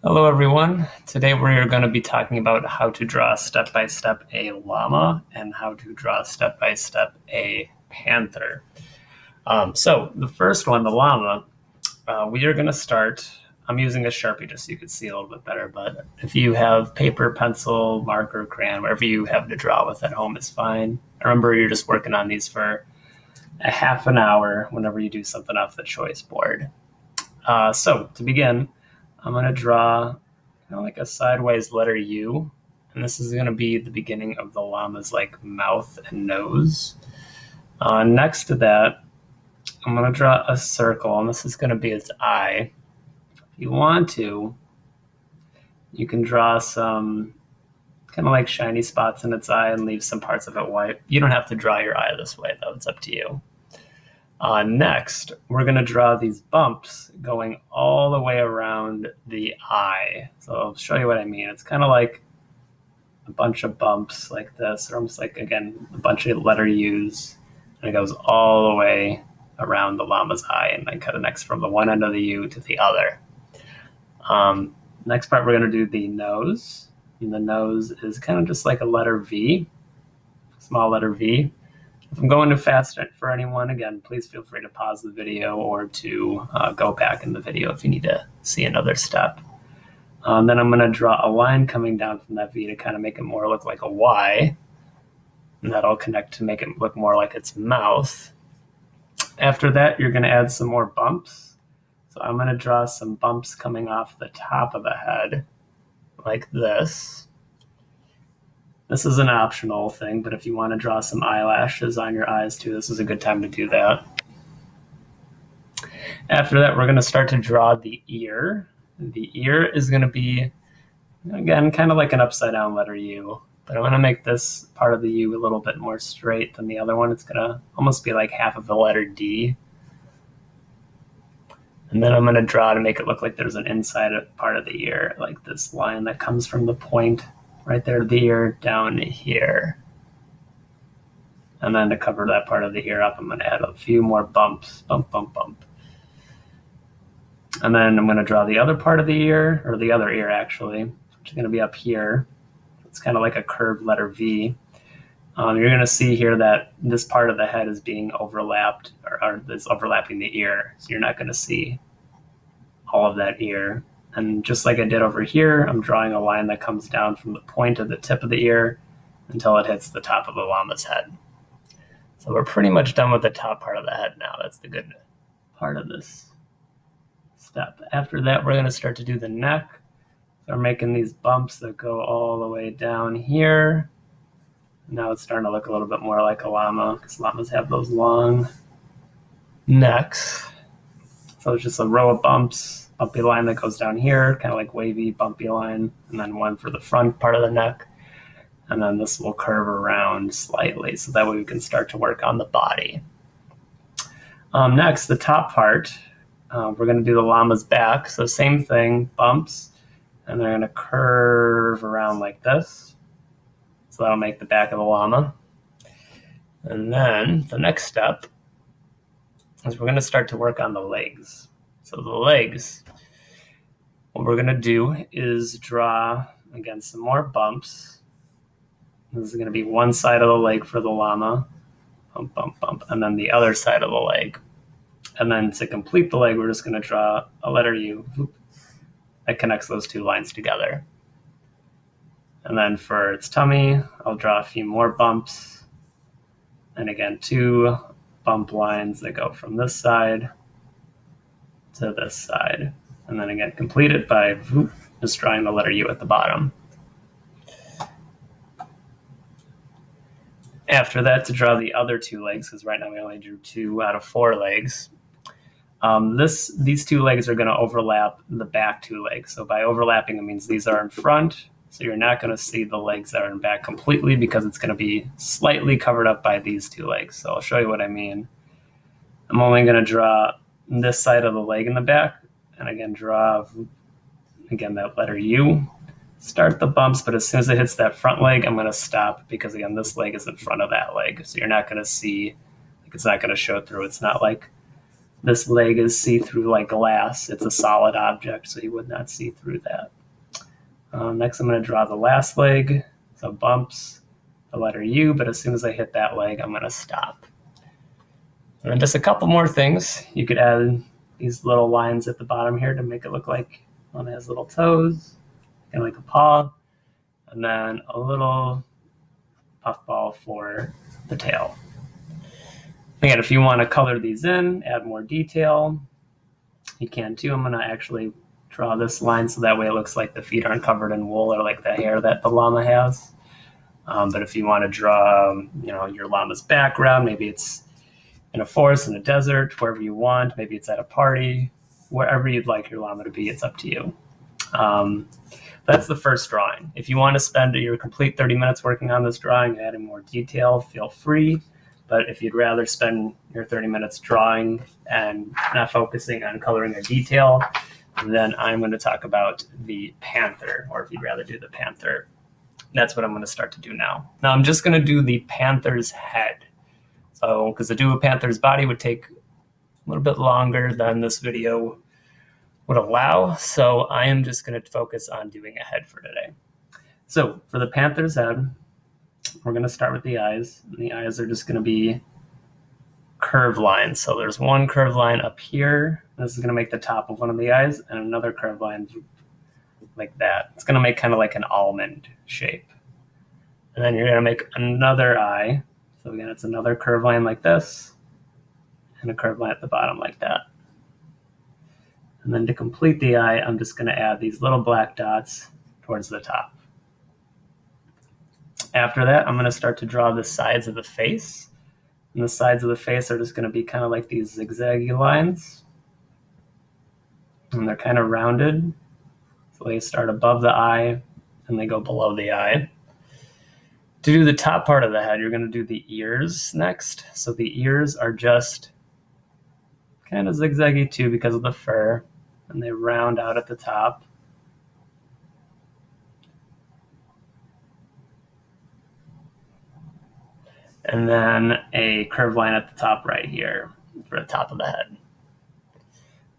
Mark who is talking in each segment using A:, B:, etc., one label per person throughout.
A: Hello everyone. Today we're going to be talking about how to draw step-by-step a llama and how to draw step-by-step a panther. So the first one, the llama, we are going to start. I'm using a Sharpie just so you can see a little bit better, but if you have paper, pencil, marker, crayon, whatever you have to draw with at home is fine. Remember, you're just working on these for a half an hour whenever you do something off the choice board. So to begin, I'm going to draw like a sideways letter U, and this is going to be the beginning of the llama's like mouth and nose. Next to that, I'm going to draw a circle, and this is going to be its eye. If you want to, you can draw some kind of like shiny spots in its eye and leave some parts of it white. You don't have to draw your eye this way, though. It's up to you. Next, we're going to draw these bumps going all the way around the eye. So I'll show you what I mean. It's kind of like a bunch of bumps like this, or almost like, again, a bunch of letter U's. And it goes all the way around the llama's eye and then kind of next from the one end of the U to the other. Next part, we're going to do the nose. And the nose is kind of just like a letter V, small letter V. If I'm going too fast for anyone, again, please feel free to pause the video or to go back in the video if you need to see another step. Then I'm going to draw a line coming down from that V to kind of make it more look like a Y. And that'll connect to make it look more like its mouth. After that, you're going to add some more bumps. So I'm going to draw some bumps coming off the top of the head like this. This is an optional thing, but if you want to draw some eyelashes on your eyes too, this is a good time to do that. After that, we're going to start to draw the ear. The ear is going to be, again, kind of like an upside down letter U, but I'm going to make this part of the U a little bit more straight than the other one. It's going to almost be like half of the letter D. And then I'm going to draw to make it look like there's an inside part of the ear, like this line that comes from the point right there to the ear down here. And then to cover that part of the ear up, I'm going to add a few more bumps, bump, bump, bump. And then I'm going to draw the other part of the ear, or the other ear actually, which is going to be up here. It's kind of like a curved letter V. You're going to see here that this part of the head is being overlapped, or is overlapping the ear. So you're not going to see all of that ear. And just like I did over here, I'm drawing a line that comes down from the point of the tip of the ear until it hits the top of the llama's head. So we're pretty much done with the top part of the head now. That's the good part of this step. After that, we're going to start to do the neck. So we're making these bumps that go all the way down here. Now it's starting to look a little bit more like a llama because llamas have those long necks. So it's just a row of bumps. Bumpy line that goes down here, kind of like wavy, bumpy line, and then one for the front part of the neck. And then this will curve around slightly, so that way we can start to work on the body. Next, the top part, we're going to do the llama's back. So same thing, bumps, and they're going to curve around like this. So that'll make the back of the llama. And then the next step is we're going to start to work on the legs. So the legs, what we're going to do is draw, again, some more bumps. This is going to be one side of the leg for the llama, bump, bump, bump, and then the other side of the leg. And then to complete the leg, we're just going to draw a letter U that connects those two lines together. And then for its tummy, I'll draw a few more bumps. And again, two bump lines that go from this side to this side. And then again, complete it by just drawing the letter U at the bottom. After that, to draw the other two legs, because right now we only drew 2 out of 4 legs. These 2 legs are going to overlap the back 2 legs. So by overlapping, it means these are in front. So you're not going to see the legs that are in back completely because it's going to be slightly covered up by these 2 legs. So I'll show you what I mean. I'm only going to draw this side of the leg in the back, and again, draw, again, that letter U. Start the bumps, but as soon as it hits that front leg, I'm going to stop because, again, this leg is in front of that leg. So you're not going to see, like, it's not going to show through. It's not like This leg is see-through like glass. It's a solid object, so you would not see through that. Next, I'm going to draw the last leg. So bumps the letter U, but as soon as I hit that leg, I'm going to stop. And then just a couple more things. You could add these little lines at the bottom here to make it look like one has little toes, kind of like a paw, and then a little puffball for the tail. Again, if you want to color these in, add more detail, you can too. I'm going to actually draw this line so that way it looks like the feet aren't covered in wool or like the hair that the llama has. But if you want to draw, your llama's background, maybe it's in a forest, in a desert, wherever you want. Maybe it's at a party, wherever you'd like your llama to be, it's up to you. That's the first drawing. If you want to spend your complete 30 minutes working on this drawing, adding more detail, feel free. But if you'd rather spend your 30 minutes drawing and not focusing on coloring or detail, then I'm going to talk about the panther, or if you'd rather do the panther. That's what I'm going to start to do now. Now I'm just going to do the panther's head. So, because to do a panther's body would take a little bit longer than this video would allow. So I am just going to focus on doing a head for today. So for the panther's head, we're going to start with the eyes. And the eyes are just going to be curved lines. So there's one curved line up here. This is going to make the top of one of the eyes, and another curved line like that. It's going to make kind of like an almond shape. And then you're going to make another eye. So again, it's another curved line like this, and a curved line at the bottom like that. And then to complete the eye, I'm just going to add these little black dots towards the top. After that, I'm going to start to draw the sides of the face. And the sides of the face are just going to be kind of like these zigzaggy lines. And they're kind of rounded. So they start above the eye and they go below the eye. To do the top part of the head, you're going to do the ears next. So the ears are just kind of zigzaggy too because of the fur. And they round out at the top. And then a curved line at the top right here for the top of the head.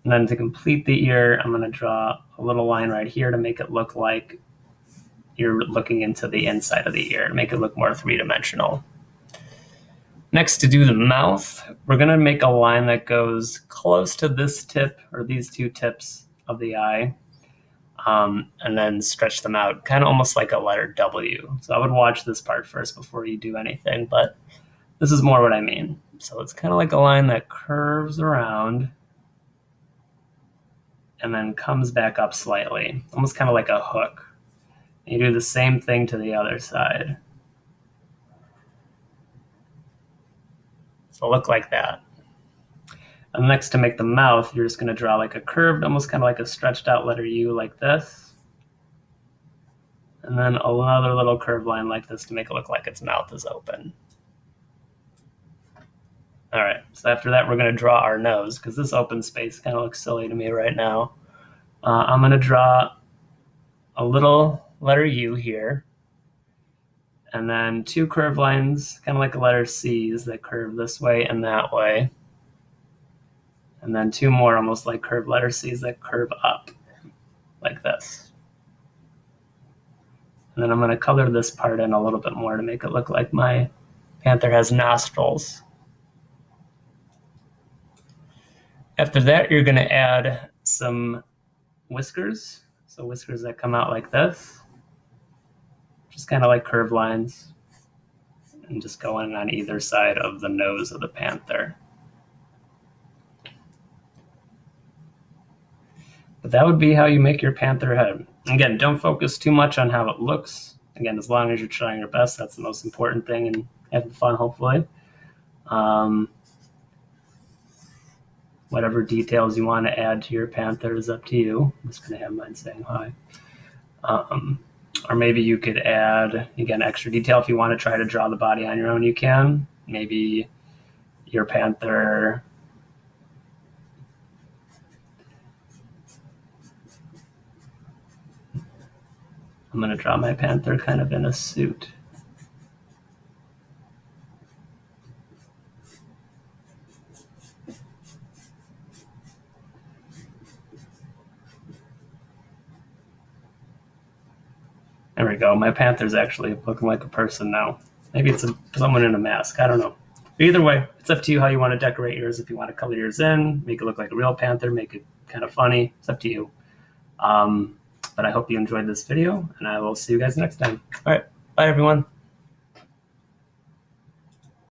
A: And then to complete the ear, I'm going to draw a little line right here to make it look like you're looking into the inside of the ear, to make it look more three-dimensional. Next, to do the mouth, we're going to make a line that goes close to this tip or these two tips of the eye, and then stretch them out, kind of almost like a letter W. So I would watch this part first before you do anything, but this is more what I mean. So it's kind of like a line that curves around and then comes back up slightly, almost kind of like a hook. You do the same thing to the other side. So look like that. And next, to make the mouth, you're just going to draw like a curved, almost kind of like a stretched out letter U like this. And then another little curved line like this to make it look like its mouth is open. All right, so after that, we're going to draw our nose, because this open space kind of looks silly to me right now. I'm going to draw a little letter U here, and then two curved lines, kind of like a letter C's that curve this way and that way. And then two more almost like curved letter C's that curve up like this. And then I'm going to color this part in a little bit more to make it look like my panther has nostrils. After that, you're going to add some whiskers. So whiskers that come out like this, just kind of like curved lines, and just going on either side of the nose of the panther. But that would be how you make your panther head. Again, don't focus too much on how it looks. Again, as long as you're trying your best, that's the most important thing, and having fun, hopefully. Whatever details you want to add to your panther is up to you. I'm just going to have mine saying hi. Or maybe you could add, again, extra detail. If you want to try to draw the body on your own, you can. Maybe your panther... I'm going to draw my panther kind of in a suit. There we go. My panther's actually looking like a person now. Maybe it's someone in a mask. I don't know. But either way, it's up to you how you want to decorate yours. If you want to color yours in, make it look like a real panther, make it kind of funny. It's up to you. But I hope you enjoyed this video, and I will see you guys next time. All right. Bye, everyone.